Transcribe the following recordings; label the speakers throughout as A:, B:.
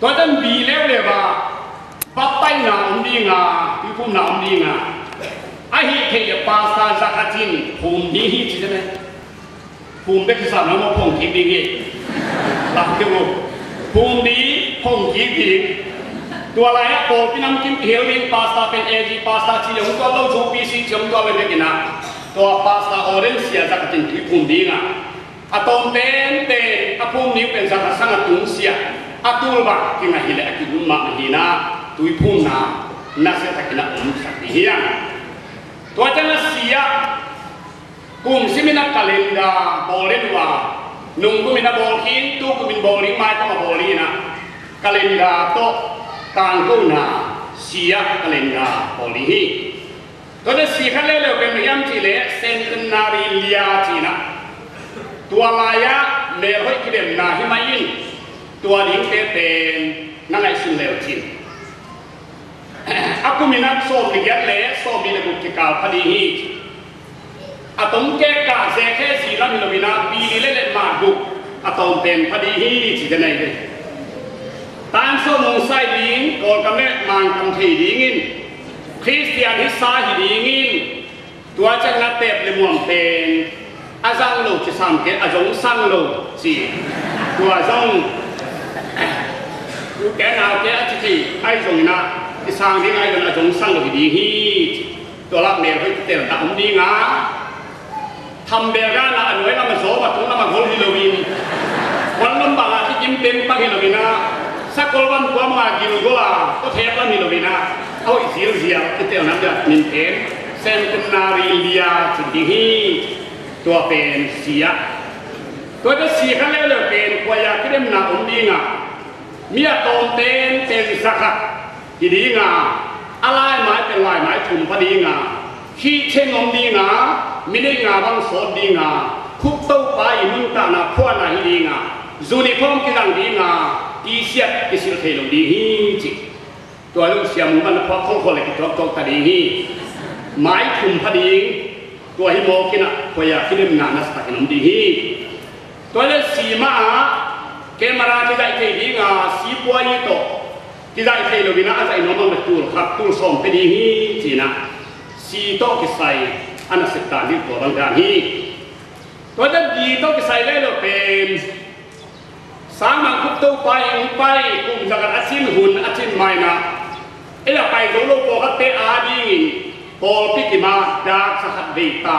A: ตัวนั้นบีแล้วเลยว่าปัตไตหนามดีงาที่พุ่มหนามดีงาไอ้เหี้ยภาษาสักทีนภูมิดีที่ใช่ไหมภูมิเป็นภาษาโน้มพงคิดดีงี้หลักเกี่ยวภูมิดีพงคิดดีตัวอะไรอะโปรพี่น้ำกินเฮลินพาสต้าเป็นเอจีพาสต้าที่ยังตัวเราชูปีซีที่ยังตัวเป็นกินนะตัวพาสต้าออเรนจ์เสียสักทีที่ภูมิดีงาอะตอมเป็นอะภูมินี้เป็นสักสังตุงเสียอะตัวบ้าที่มาฮิเลกินมาฮินาตุยภูมินะน่าเสียสักกินนะสักทีเฮียตัวจังเสียกุมสิมินักกาเลนดาบอลเลนว่านุ่งกุมินาบอลคินตุกุมินบอลลิมาก็มาบอลลีนะกาเลนดาโตต่างกูนะเสียกาเลนดาบอลลีตัวนั้นเสียขั้นเร็วเป็นยามที่เละเซนต์นาริเลียจีนะตัวลายะเมลให้กิเลนนาฮิมายินตัวดิ้งเป็นนั่นไงสุนเลวจีนaku minat so lihat le so bila bukti kau padi hi atom ke ka se ke si la bila bina bili le madu atom pen padi hi si janai de tan so mong sai ding kol kam le mang kam thei dingin Christian hi sa hi dingin tua chang na tep le muam pen azang lo chi sam ke azong sang lo si tua zong ku ke nào ke a chi ai zong naที่สร้างที่ไงกันอาจงสร้างเราดีฮีตัวรับเมลให้เตะระดับดีงาทำเบลก้านะอันไว้เรามาโซ่ปัดทุนเรามาโคลฮิโลวีนวันลำบากที่จิ้มเต็มปังฮิโลวีนะสักคนวันกว่ามากิโลก็ก็เทปแล้วฮิโลวีนะเอาอีกสีเสียที่เตะนั้นจะมินเทนเซนต์นาริเลียจุดดีฮีตัวเป็นเสียตัวจะเสียขั้นแล้วเลยเป็นกว่ายาที่เล่มหนาดีงาเมียตอมเต็นเป็นสักที่ดีงาอะไรหมายเป็นลายหมายถุงพอดีงาขี้เช่งอมดีงาไม่ได้งาบางสดดีงาคุกเต้าไปมึงตาหน้าขั้วหน้าดีงาจูนิฟอร์มกิรังดีงาตีเสียกิสิลเทลดีฮีจิตัวลูกเสียมึงมันพอเขาคนเลยกิจวัตรตาดีฮีหมายถุงพอดีตัวฮิโมกินะพอยาคิดเรื่องงานนัสตากินอมดีฮีตัวเลือสีมาเกมาราที่ได้เทดีงาสีปัวยี่โตที่ได้เทโลวินะอาศัยน้องมันตูลครับตูลส่งไปดีฮีจีนะสีโตกิใส่อันนั้นสิตาดิตัวบางการฮีตัวนั้นดีโตกิใส่ได้เราเป็นสามมังคุบตู้ไปกลุ่มจากอาชินหุ่นอาชินไม่นะเอ๊ะไปโซโลโปฮัตเตอาดีปอลพิกิมาดาสหัดเบต้า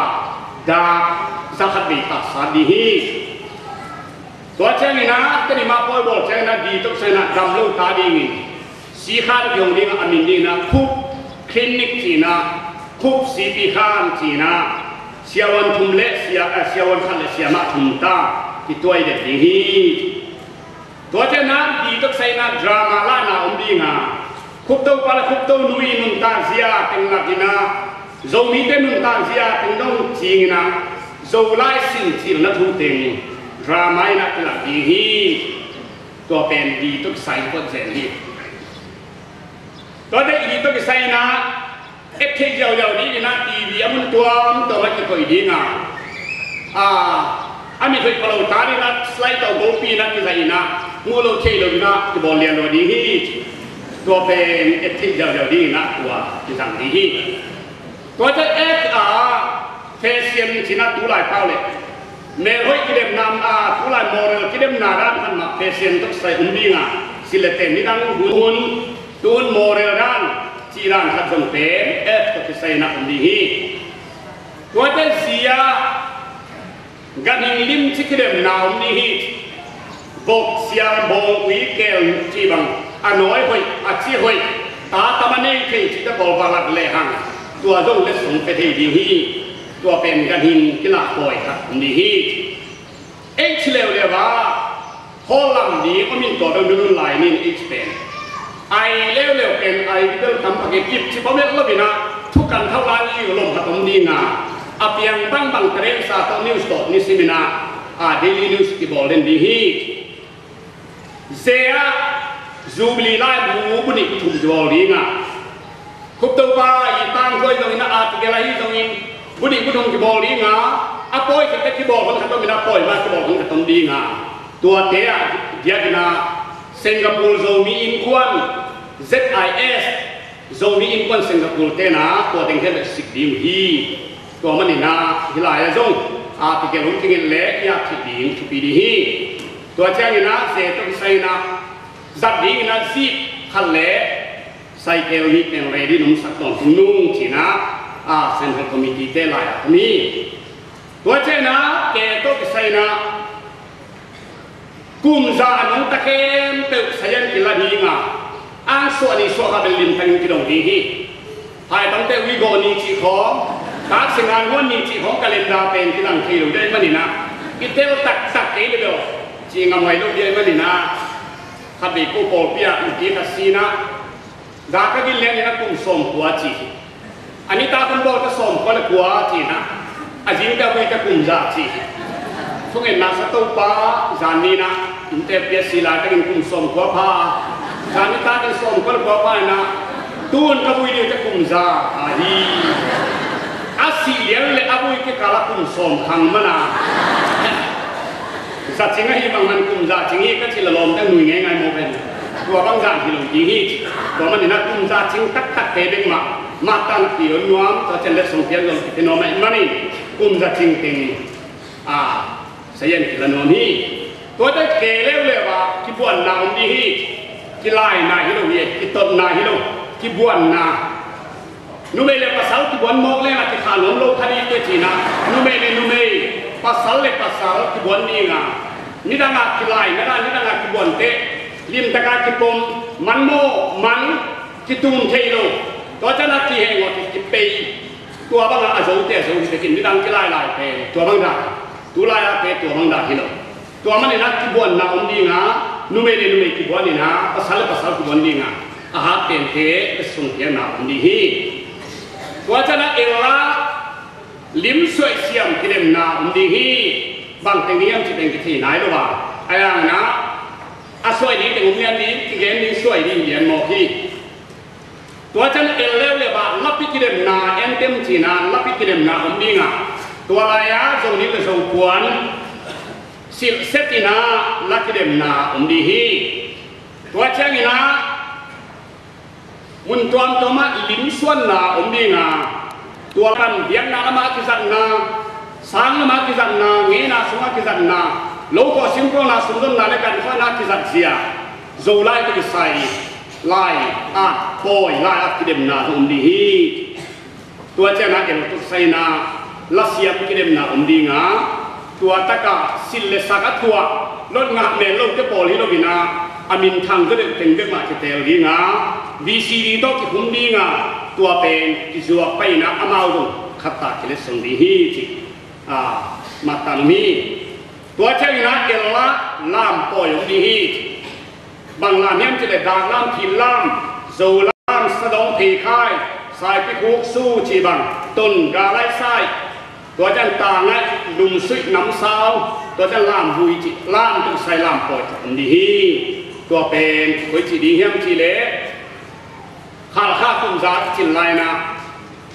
A: สาดีฮีตัวเช่นนี้นะก็นี่มาปอยบอกเช่นนั้นดีต้องเช่นนั้นดำลูกตาดีงี้สีข้าวยงดีนะอามินดีนะคุบคลินิกจีนะคุบสีปีข้านจีนะเสียวันทุ่มเละเสียวันขันเละเสียมาทุ่มตาที่ตัวเด็กดีฮีตัวเช่นนั้นดีต้องใส่นะดราม่าล่าหนาอมดีงาคุบเต้าปลาคุบเต้านุยนุนตาเสียเป็นหลักนะโจมีเป็นนุนตาเสียเป็นต้องจีนะโจไล่สิ่งจีนนัทุเต็งดราม่านักหลักดีฮีตัวเป็นดีต้องใส่ก็เสร็จฮีตัวเด็กดีต้องใส่นะเอฟเทเจ้าดีนะทีวีมันตัวมันจะคอยดีนะอันนี้เคยพอเราตาดีนะสไลด์ตัวโกปีนะที่ใส่นะงูเราเทเลยนะที่บอลเลียนเราดีฮีตัวเป็นเอฟเทเจ้าดีนะตัวที่สั่งดีฮีตัวจะเฟเซียนที่น่าตัวหลายเป้าเลยเมลให้กิเลมนำผู้ลายโมเรลกิเลมนาด้านพันมาเฟเซียนต้องใส่หุ่นดีงาสิเลเตนนี่ดังหุ่นตัวโมเรลด้านจีรันขัดส่งเต็มต้องใส่นักหุ่นดีฮีตัวจะเสียกันหิงลิมที่กิเลมนาหุ่นดีฮีบกเสียบงวิเกลจีบังน้อยหอยจีหอยตาตะมันเองที่จะบอกว่าหลักเลหังตัวจงเล็กส่งไปที่ดีฮีตัวเป็นกันหินกีฬาปล่อยครับดีฮีเอ็กซ์เลวเลยว่าฮอลลัมดีก็มีตัวเป็นรุ่นหลายนี่เอ็กซ์เป็นไอเลวเป็นไอที่ต้องทำปากกิบที่ผมเรียกว่าเป็นนะทุกการเท่าไรอยู่ลมพัดลมดีงาอาเพียงบางเทรนด์ซาตนิวส์ต่อนิสิมินาเดลี่นิวส์ที่บอกเล่นดีฮีเซียจูบลีไลบูบุนิทุบจวลดีงาคุบตัวอีตั้งคอยตรงนี้นะอาติเกลัยตรงนี้บุญผู้ทงที่บอกดีงาอาปอยที่บอกคนขัดต้องมีอาปอยมาที่บอกคนขัดต้องดีงาตัวเทียเดียกินา Singapore zomi in kwan ZIS zomi in kwan Singapore te na to teng he sik dim hi to mani na hilaya zong a ti ke lung tingin le ya thi dim thu pi di hi to chang ina se to sai na zat ding na si khal le sai ke ni pen le di num sak tong nung chi na a central committee te la ya mi to chang na ke to sai na kum za anung takem te sayan kilani nga ang so ni so ka lim tang ki dong di hi hai bang te wi go ni chi khom ka singan won ni chi khom calendar pen ki dang thi lu dai mani na itel tak tak ke de do chi nga mai lu dai mani na kha bi ko pol pia ki ka sina da ka gi le ni na kum som kwa chi ani ta kun bo ta som ko la kwa chi na ajin ka wi ka kum za chi phung en na sa to pa zan ni na inte pia sila ka kum som kwa pa kami tak som kal bapa na tuan kabu ini ke kumza ahi asilian le abu ke kala kum som khang mana sa chinga hi bang man kumza chingi ka chilalom ta nui ngai ngai mo ben tua bang zan hi long hi to man na kumza ching tak tak te beng ma tan ti on nuam to chen le som pian long ti no mai mani kumza ching ting a sayan ki la nom hi to ta ke le ba ki buan na om di hi ki lai na hi lo ye ki tot na hi lo ki buan na nu me le pasal ki buan mok le na ki khanom lo khani te china nu me pasal le pasal ki buan ni nga ni da nga ki lai na ni da nga ki buan te lim ta ka ki pom man mo man ki tum thei lo to cha na ki he ngo ki pe tua bang a zo te zo ki ni dang ki lai lai pe tua bang da tu lai a pe tua bang da hi lo tua man ni na ki buan na om di nga nu me ki buan ni na pasal ki buan ni nga aha ten te sung ya na om di hi tua cha na era lim soi siam ki dem na om di hi bang teng ni yam chi teng ki thi nai lo ba aya na a soi ni teng om yan ni ki gen ni soi ni yan mo hi tua cha na el le ba la pi ki dem na en tem chi na la pi ki dem na om di nga tua la ya zo ni le zo kuan sil setina lakidem na umdi hi tua chang ina mun tuam toma lim suan na umdi nga tua kan biang na ma kizan na sang ma kizan na nge na sunga kizan na lo ko simpro na sundon na le kan fa na kizan sia zo lai to sai lai a boy lai akidem na umdi hi tua chang na ke to sai na la sia kidem na umdi nga tua taka sille saka tua lot nga me lo ke pol hi lo bina amin thang ke de teng de ma ke tel hi nga VCD to ki hum di nga tua pen ki zuak pai na amau do khata ke le song di hi chi a matan mi tua chang na ella lam po yong di hi bang lam yam che le da lam thi lam zo lam sadong thi khai sai pi khuk su chi bang ton ga lai saiตัวจันตาไงลุมซุยน้ำซาวตัวจันลามหุยจิลามตัวใส่ลามปล่อยอันดีตัวเป็นหุยจิดีเฮียมจิเล่ข้าข้าคุมซาจินไลนะ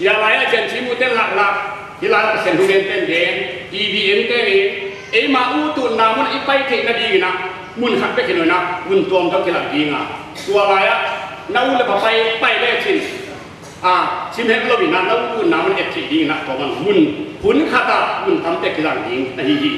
A: อย่าไล่อาจารย์ชิมุเต้นหลักที่ไล่เซนทุเรนเต้นเด่น EVN เต้นเอ็มาอูตุนนามุนอีไปเทนดีนะมุนขัดไปขนาดนะมุนตัวมันก็ขนาดดีนะตัวอะไรอะน้าอูเลยไปได้ชินชิมเห็นเราบินน้ำแล้วอุ่นน้ำมันเอ็ดทีดีนะตัวมันมุนผุนขาตามุนทำแต่กระดังยิงนะฮี